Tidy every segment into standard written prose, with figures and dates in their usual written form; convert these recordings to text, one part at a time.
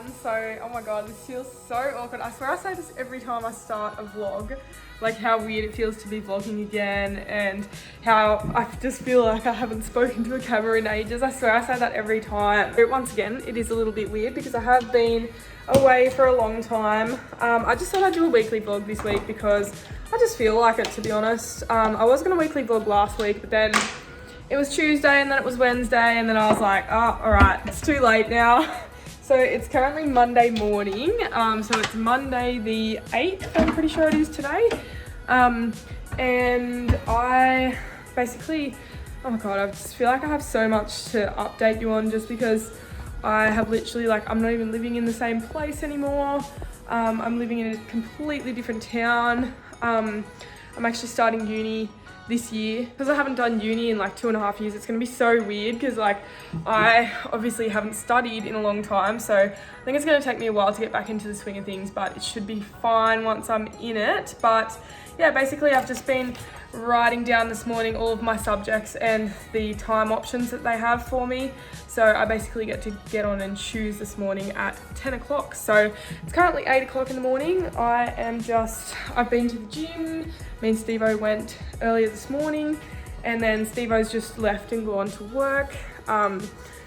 So, oh my god, this feels so awkward. I swear I say this every time I start a vlog, like how weird it feels to be vlogging again and how I just feel like I haven't spoken to a camera in ages. I swear I say that every time. But once again, it is a little bit weird because I have been away for a long time. I just thought I'd do a weekly vlog this week because I just feel like it, to be honest. I was gonna weekly vlog last week, but then it was Tuesday and then it was Wednesday and then I was like, oh, all right, it's too late now. So it's currently Monday morning. So it's Monday the 8th, I'm pretty sure it is today. And I basically, oh my God, I just feel like I have so much to update you on just because I have literally, like, I'm not even living in the same place anymore. I'm living in a completely different town. I'm actually starting uni this year because I haven't done uni in like 2.5 years. It's gonna be so weird because like I obviously haven't studied in a long time, so I think it's gonna take me a while to get back into the swing of things, but it should be fine once I'm in it. But yeah, basically I've just been writing down this morning all of my subjects and the time options that they have for me. So I basically get on and choose this morning at 10 o'clock. So it's currently 8 o'clock in the morning. I've been to the gym. Me and Steve-O went earlier this morning and then Steve-O's just left and gone to work.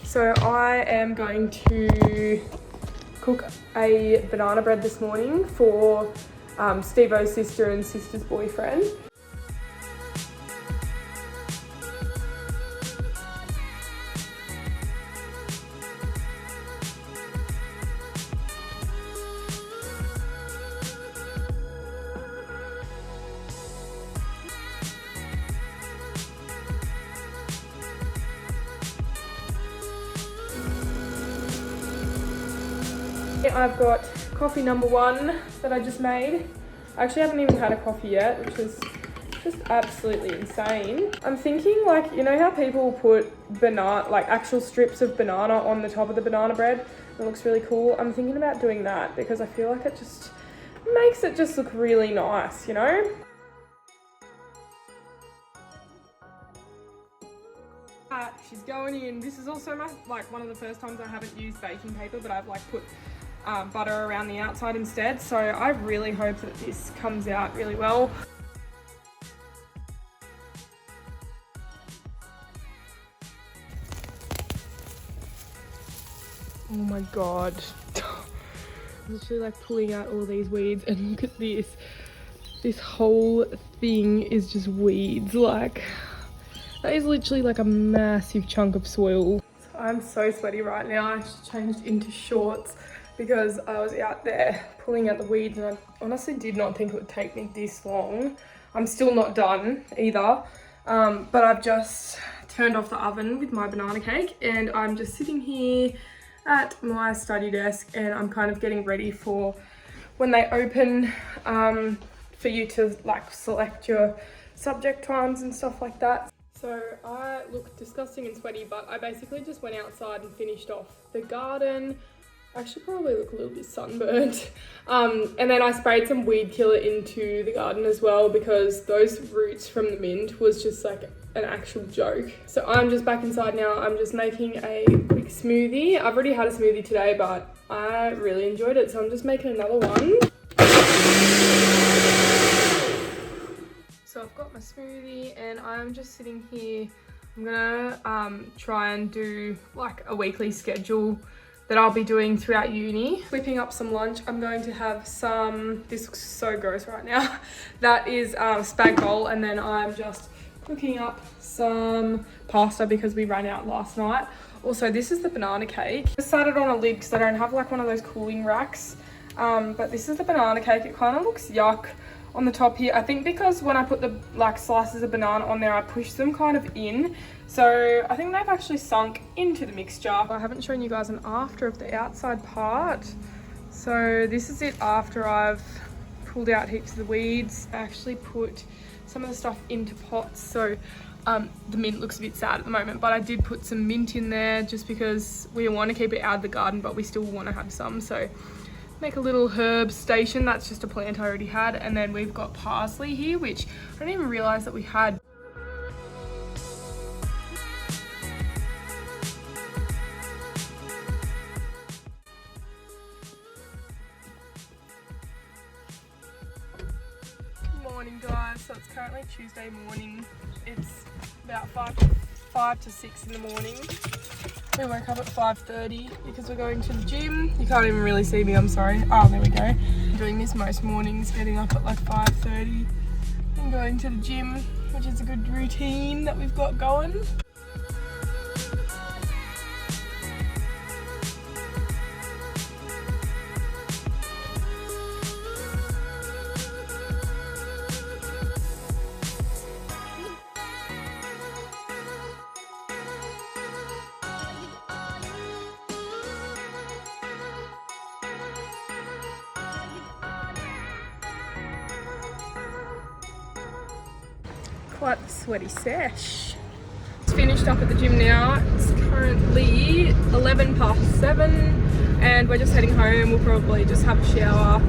So I am going to cook a banana bread this morning for Steve-O's sister and sister's boyfriend. I've got coffee number 1 that I just made. I actually haven't even had a coffee yet, which is just absolutely insane. I'm thinking, like, you know how people put banana, like actual strips of banana on the top of the banana bread? It looks really cool. I'm thinking about doing that because I feel like it just makes it just look really nice, you know? She's going in. This is also one of the first times I haven't used baking paper, but I've like put butter around the outside instead. So I really hope that this comes out really well. Oh my God. Literally like pulling out all these weeds, and look at this. This whole thing is just weeds. Like, that is literally like a massive chunk of soil. I'm so sweaty right now. I just changed into shorts because I was out there pulling out the weeds and I honestly did not think it would take me this long. I'm still not done either, but I've just turned off the oven with my banana cake and I'm just sitting here at my study desk and I'm kind of getting ready for when they open, for you to like select your subject times and stuff like that. So I look disgusting and sweaty, but I basically just went outside and finished off the garden. I should probably look a little bit sunburnt. And then I sprayed some weed killer into the garden as well because those roots from the mint was just like an actual joke. So I'm just back inside now. I'm just making a quick smoothie. I've already had a smoothie today, but I really enjoyed it. So I'm just making another one. So I've got my smoothie and I'm just sitting here. I'm gonna try and do like a weekly schedule that I'll be doing throughout uni. Whipping up some lunch. I'm going to have some, this looks so gross right now. That is spag bowl, and then I'm just cooking up some pasta because we ran out last night. Also, this is the banana cake. I sat it on a lid because I don't have like one of those cooling racks. But this is the banana cake. It kind of looks yuck on the top here. I think because when I put the like slices of banana on there, I pushed them kind of in. So I think they've actually sunk into the mixture. I haven't shown you guys an after of the outside part. So this is it after I've pulled out heaps of the weeds. I actually put some of the stuff into pots. So the mint looks a bit sad at the moment, but I did put some mint in there just because we want to keep it out of the garden, but we still want to have some. So make a little herb station. That's just a plant I already had. And then we've got parsley here, which I didn't even realize that we had. morning, guys. So it's currently Tuesday morning. It's about 5 to 6 in the morning. We woke up at 5:30 because we're going to the gym. You can't even really see me, I'm sorry. Oh, there we go. I'm doing this most mornings, getting up at like 5:30 and going to the gym, which is a good routine that we've got going. Quite the sweaty sesh. It's finished up at the gym now. It's currently 7:11 and we're just heading home. We'll probably just have a shower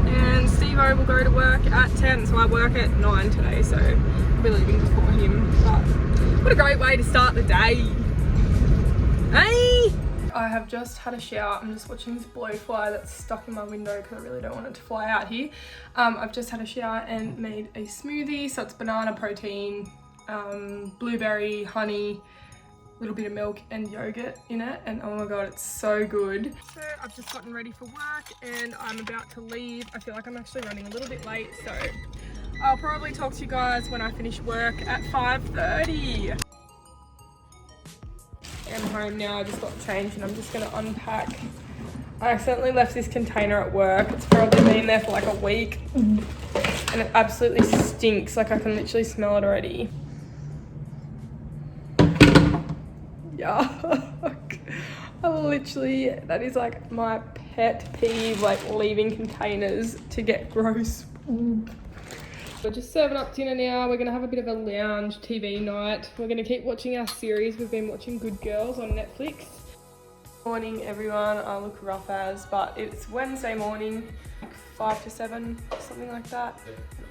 and Steve-O will go to work at 10, so I work at 9 today, so I'll be leaving before him. But what a great way to start the day. Hey! I have just had a shower. I'm just watching this blowfly that's stuck in my window because I really don't want it to fly out here. I've just had a shower and made a smoothie. So it's banana, protein, blueberry, honey, a little bit of milk and yogurt in it. And oh my God, it's so good. So I've just gotten ready for work and I'm about to leave. I feel like I'm actually running a little bit late. So I'll probably talk to you guys when I finish work at 5:30. I'm home now. I just got changed and I'm just gonna unpack. I accidentally left this container at work. It's probably been there for like a week and it absolutely stinks. Like I can literally smell it already. Yuck. That is like my pet peeve, like leaving containers to get gross. We're just serving up dinner now. We're going to have a bit of a lounge TV night. We're going to keep watching our series. We've been watching Good Girls on Netflix. Morning, everyone. I look rough as, but it's Wednesday morning, like 5 to 7, something like that.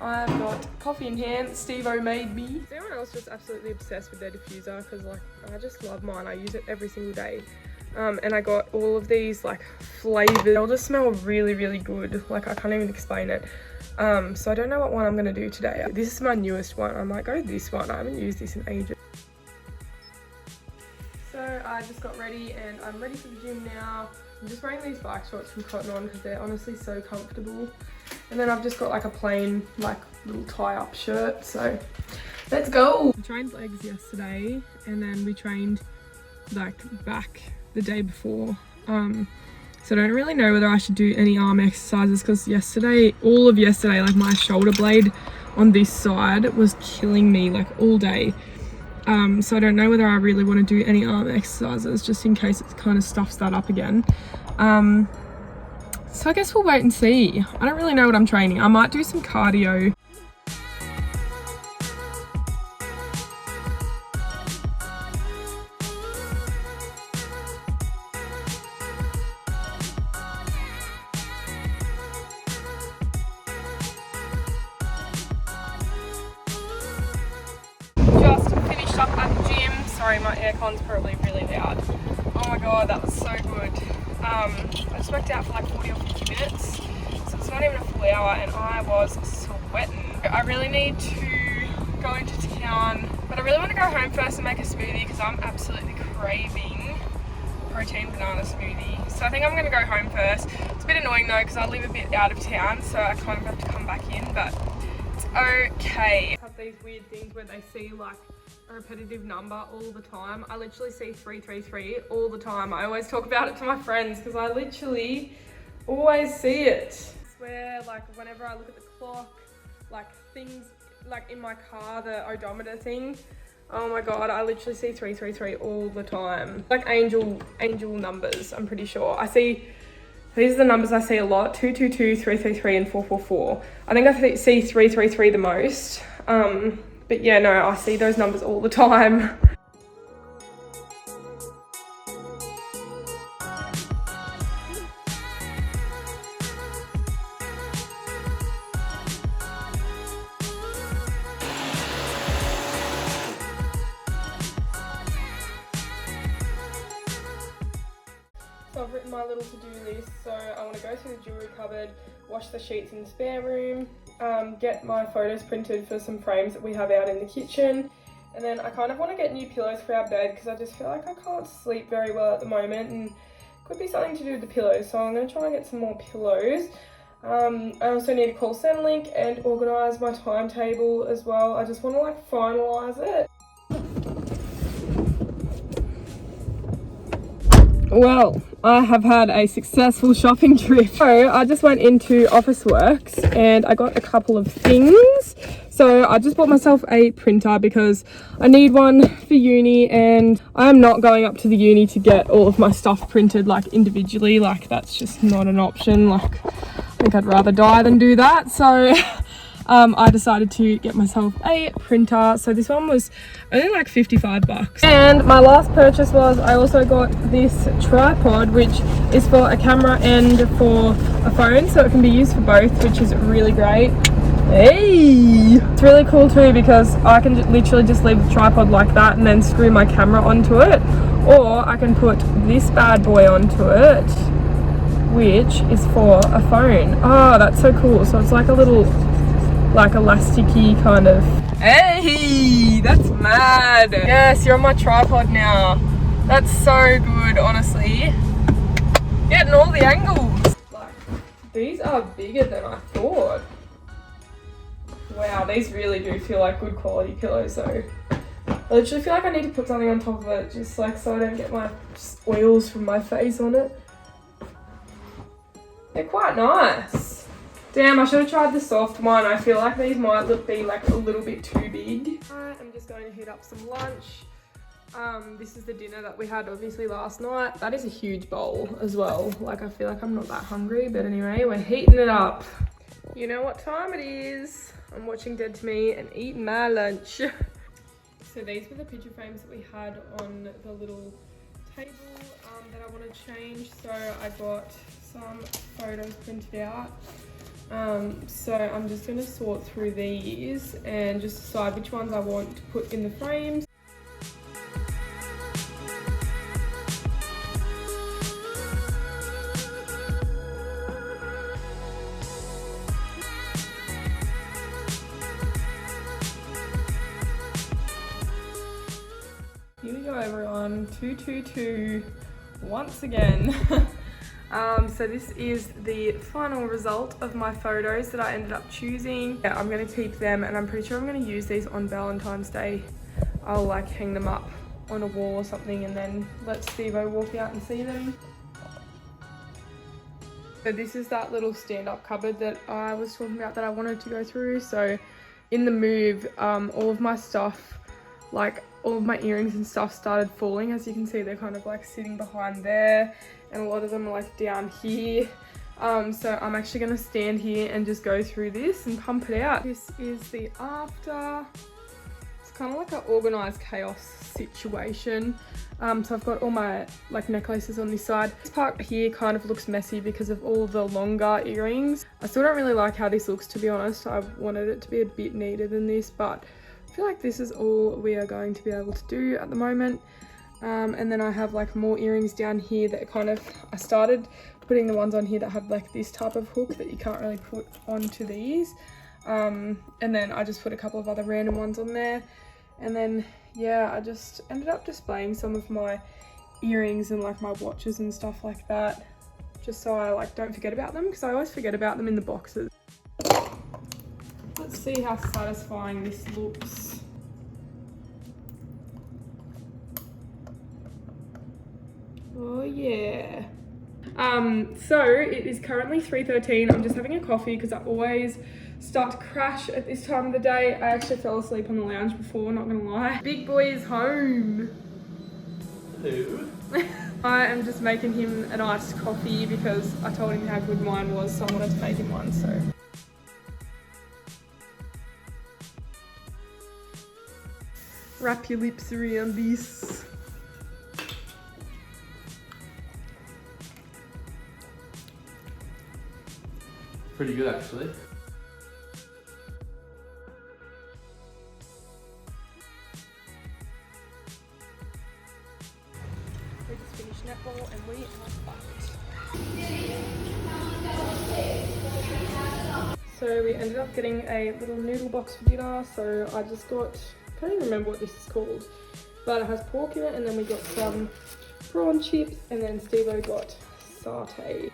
I've got coffee in hand. Steve-O made me. Is anyone else just absolutely obsessed with their diffuser? Because like, I just love mine. I use it every single day. And I got all of these like flavors. They all just smell really, really good. Like I can't even explain it. So I don't know what one I'm going to do today. This is my newest one. I might go this one. I haven't used this in ages. So I just got ready and I'm ready for the gym now. I'm just wearing these bike shorts from Cotton On because they're honestly so comfortable. And then I've just got like a plain like little tie-up shirt. So let's go. We trained legs yesterday and then we trained like back the day before. So I don't really know whether I should do any arm exercises because all of yesterday, like my shoulder blade on this side was killing me like all day. So I don't know whether I really want to do any arm exercises just in case it kind of stuffs that up again. So I guess we'll wait and see. I don't really know what I'm training. I might do some cardio. Up at the gym. Sorry, my aircon's probably really loud. Oh my God, that was so good. I just worked out for like 40 or 50 minutes, so it's not even a full hour and I was sweating. I really need to go into town, but I really want to go home first and make a smoothie because I'm absolutely craving protein banana smoothie. So I think I'm going to go home first. It's a bit annoying though because I live a bit out of town, so I kind of have to come back in, but it's okay. I have these weird things where they see like a repetitive number all the time. I literally see 333 all the time. I always talk about it to my friends because I literally always see it. I swear, like whenever I look at the clock, like things like in my car, the odometer thing, oh my God, I literally see 333 all the time. Like angel numbers, I'm pretty sure. These are the numbers I see a lot: 222, 333 and 444. I think I see 333 the most. But yeah, no, I see those numbers all the time. So I've written my little to-do list. So I want to go through the jewellery cupboard, wash the sheets in the spare room, get my photos printed for some frames that we have out in the kitchen. And then I kind of want to get new pillows for our bed because I just feel like I can't sleep very well at the moment, and could be something to do with the pillows, so I'm going to try and get some more pillows. I also need to call Centrelink and organise my timetable as well. I just want to like finalise it. Well, I have had a successful shopping trip. So I just went into Officeworks and I got a couple of things. So I just bought myself a printer because I need one for uni, and I'm not going up to the uni to get all of my stuff printed like individually. Like that's just not an option. Like I think I'd rather die than do that. So I decided to get myself a printer. So this one was only like 55 bucks. And my last purchase was I also got this tripod, which is for a camera and for a phone, so it can be used for both, which is really great. Hey! It's really cool too because I can literally just leave the tripod like that and then screw my camera onto it, or I can put this bad boy onto it, which is for a phone. Oh, that's so cool. So it's like a little like elasticy kind of. Hey, that's mad. Yes, you're on my tripod now. That's so good, honestly. Getting all the angles. Like, these are bigger than I thought. Wow, these really do feel like good quality pillows though. I literally feel like I need to put something on top of it, just like so I don't get my oils from my face on it. They're quite nice. Damn, I should have tried the soft one. I feel like these might be like a little bit too big. I'm just going to heat up some lunch. This is the dinner that we had obviously last night. That is a huge bowl as well. Like I feel like I'm not that hungry, but anyway, we're heating it up. You know what time it is. I'm watching Dead to Me and eating my lunch. So these were the picture frames that we had on the little table that I want to change. So I got some photos printed out. So I'm just going to sort through these and just decide which ones I want to put in the frames. Here we go everyone, 222 once again. So this is the final result of my photos that I ended up choosing. Yeah, I'm going to keep them, and I'm pretty sure I'm going to use these on Valentine's Day. I'll like hang them up on a wall or something and then let Steve-O walk out and see them. So this is that little stand-up cupboard that I was talking about that I wanted to go through. So in the move, all of my stuff, like all of my earrings and stuff started falling. As you can see, they're kind of like sitting behind there, and a lot of them are like down here. So I'm actually going to stand here and just go through this and pump it out. This is the after. It's kind of like an organized chaos situation. So I've got all my like necklaces on this side. This part here kind of looks messy because of all the longer earrings. I still don't really like how this looks, to be honest. I wanted it to be a bit neater than this, but I feel like this is all we are going to be able to do at the moment. And then I have like more earrings down here that kind of, I started putting the ones on here that have like this type of hook that you can't really put onto these. And then I just put a couple of other random ones on there. And then, yeah, I just ended up displaying some of my earrings and like my watches and stuff like that, just so I like don't forget about them, because I always forget about them in the boxes. Let's see how satisfying this looks. Oh yeah. So it is currently 3:13. I'm just having a coffee because I always start to crash at this time of the day. I actually fell asleep on the lounge before, not gonna lie. Big boy is home. Hello. I am just making him an iced coffee because I told him how good mine was, so I wanted to make him one, so. Wrap your lips around this. Pretty good actually. We just finished netball and we are fucked. So we ended up getting a little noodle box for dinner. So I just got, I can't even remember what this is called, but it has pork in it, and then we got some prawn chips, and then Steve-O got satay.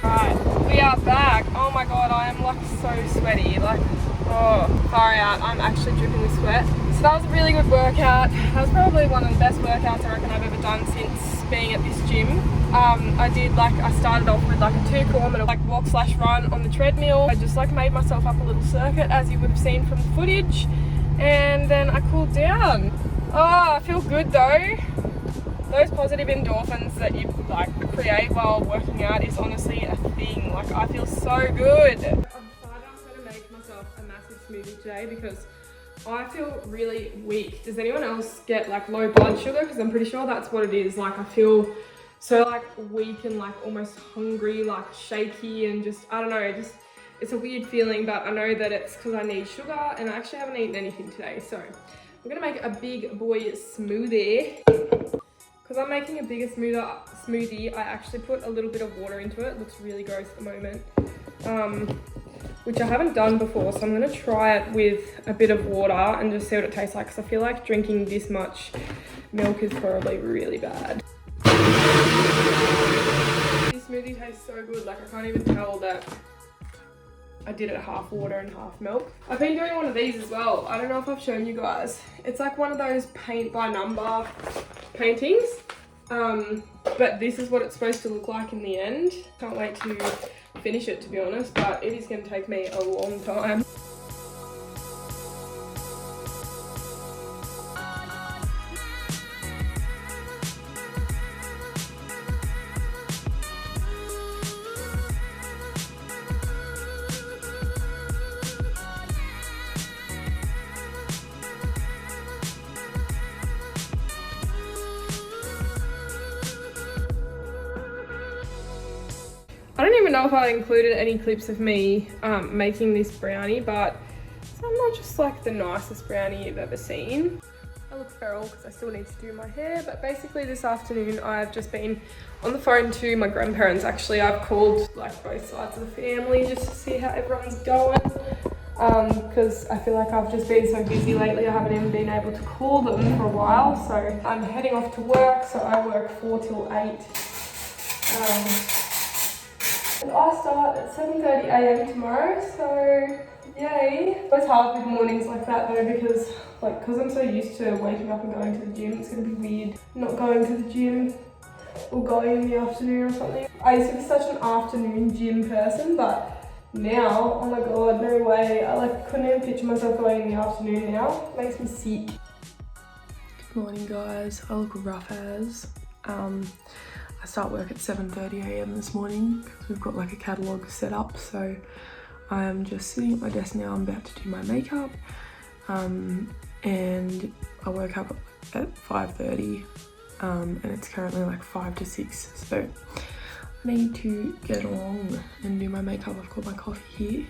Right, we are back. Oh my god, I am like so sweaty. Like, oh, far out. I'm actually dripping with sweat. So that was a really good workout. That was probably one of the best workouts I reckon I've ever done since being at this gym. I started off with like a 2 kilometer like walk/run on the treadmill. I just like made myself up a little circuit, as you would have seen from the footage, and then I cooled down. Oh, I feel good though. Those positive endorphins that you like create while working out is honestly a thing. Like, I feel so good. I've decided I'm going to make myself a massive smoothie today because I feel really weak. Does anyone else get like low blood sugar? Because I'm pretty sure that's what it is. Like, I feel so like weak and like almost hungry, like shaky, and just, I don't know, just it's a weird feeling, but I know that it's because I need sugar, and I actually haven't eaten anything today. So we're going to make a big boy smoothie. Because I'm making a bigger smoothie, I actually put a little bit of water into it. It looks really gross at the moment, which I haven't done before. So I'm going to try it with a bit of water and just see what it tastes like, because I feel like drinking this much milk is probably really bad. This smoothie tastes so good. Like, I can't even tell that I did it half water and half milk. I've been doing one of these as well. I don't know if I've shown you guys. It's like one of those paint by number paintings. But this is what it's supposed to look like in the end. Can't wait to finish it, to be honest, but it is going to take me a long time. I don't even know if I included any clips of me making this brownie, but it's not just like the nicest brownie you've ever seen. I look feral because I still need to do my hair, but basically this afternoon I've just been on the phone to my grandparents. Actually, I've called like both sides of the family just to see how everyone's going, because I feel like I've just been so busy lately I haven't even been able to call them for a while. So I'm heading off to work, so I work 4 till 8. And I start at 7:30 AM tomorrow, so yay. It's hard with mornings like that though, because I'm so used to waking up and going to the gym, it's gonna be weird not going to the gym or going in the afternoon or something. I used to be such an afternoon gym person, but now, oh my god, no way. I couldn't even picture myself going in the afternoon now. It makes me sick. Good morning guys, I look rough as. I start work at 7:30 AM this morning because we've got like a catalogue set up, so I'm just sitting at my desk now. I'm about to do my makeup, and I woke up at 5:30, and it's currently like 5 to 6, so I need to get along and do my makeup. I've got my coffee here.